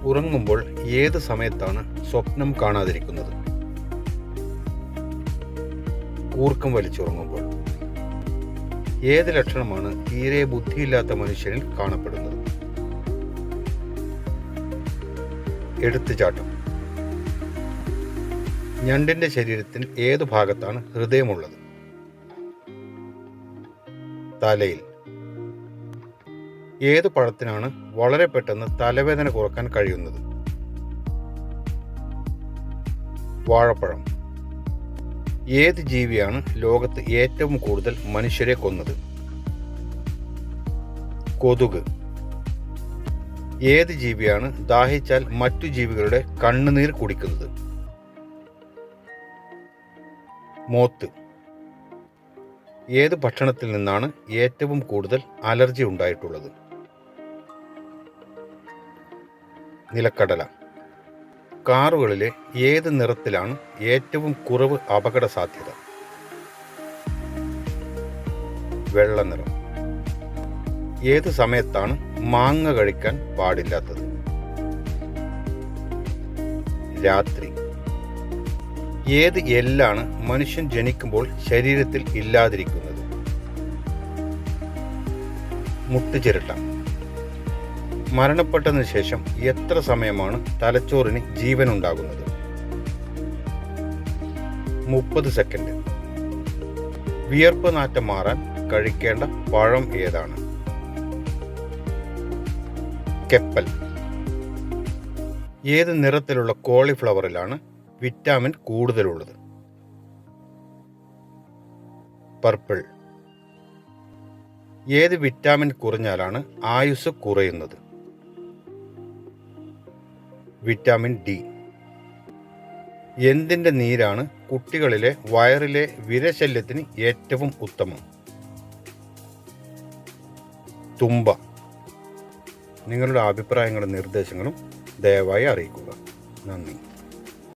ഉറങ്ങുമ്പോൾ ഏത് സമയത്താണ് സ്വപ്നം കാണാതിരിക്കുന്നത്? ഊർക്കം വലിച്ചുറങ്ങുമ്പോൾ. ഏത് ലക്ഷണമാണ് തീരെ ബുദ്ധിയില്ലാത്ത മനുഷ്യനിൽ കാണപ്പെടുന്നത്? എടുത്തുചാട്ടം. ഞണ്ടിന്റെ ശരീരത്തിൽ ഏതു ഭാഗത്താണ് ഹൃദയമുള്ളത്? തലയിൽ. ഏതു പഴത്തിനാണ് വളരെ പെട്ടെന്ന് തലവേദന കുറക്കാൻ കഴിയുന്നത്? വാഴപ്പഴം. ഏത് ജീവിയാണ് ലോകത്ത് ഏറ്റവും കൂടുതൽ മനുഷ്യരെ കൊന്നത്? കൊതുക്. ഏത് ജീവിയാണ് ദാഹിച്ചാൽ മറ്റു ജീവികളുടെ കണ്ണുനീർ കുടിക്കുന്നത്? മോത്ത്. ഏത് ഭക്ഷണത്തിൽ നിന്നാണ് ഏറ്റവും കൂടുതൽ അലർജി ഉണ്ടായിട്ടുള്ളത്? നിലക്കടല. കാറുകളിലെ ഏത് നിറത്തിലാണ് ഏറ്റവും കുറവ് അപകട സാധ്യത? വെള്ള നിറം. ഏത് സമയത്താണ് മാങ്ങ കഴിക്കാൻ പാടില്ലാത്തത്? രാത്രി. ഏത് എല്ലാണ് മനുഷ്യൻ ജനിക്കുമ്പോൾ ശരീരത്തിൽ ഇല്ലാതിരിക്കുന്നത്? മുട്ടുചിരട്ട. മരണപ്പെട്ടതിന് ശേഷം എത്ര സമയമാണ് തലച്ചോറിന് ജീവനുണ്ടാകുന്നത്? 30 സെക്കൻഡ്. വിയർപ്പ് നാറ്റം മാറാൻ കഴിക്കേണ്ട പഴം ഏതാണ്? കെപ്പൽ. ഏത് നിറത്തിലുള്ള കോളിഫ്ലവറിലാണ് വിറ്റാമിൻ കൂടുതലുള്ളത്? പർപ്പിൾ. ഏത് വിറ്റാമിൻ കുറഞ്ഞാലാണ് ആയുസ് കുറയുന്നത്? Vitamin D. എന്തിൻ്റെ നീരാണ് കുട്ടികളിലെ വയറിലെ വിരശല്യത്തിന് ഏറ്റവും ഉത്തമം? തുമ്പ. നിങ്ങളുടെ അഭിപ്രായങ്ങളും നിർദ്ദേശങ്ങളും ദയവായി അറിയിക്കുക. നന്ദി.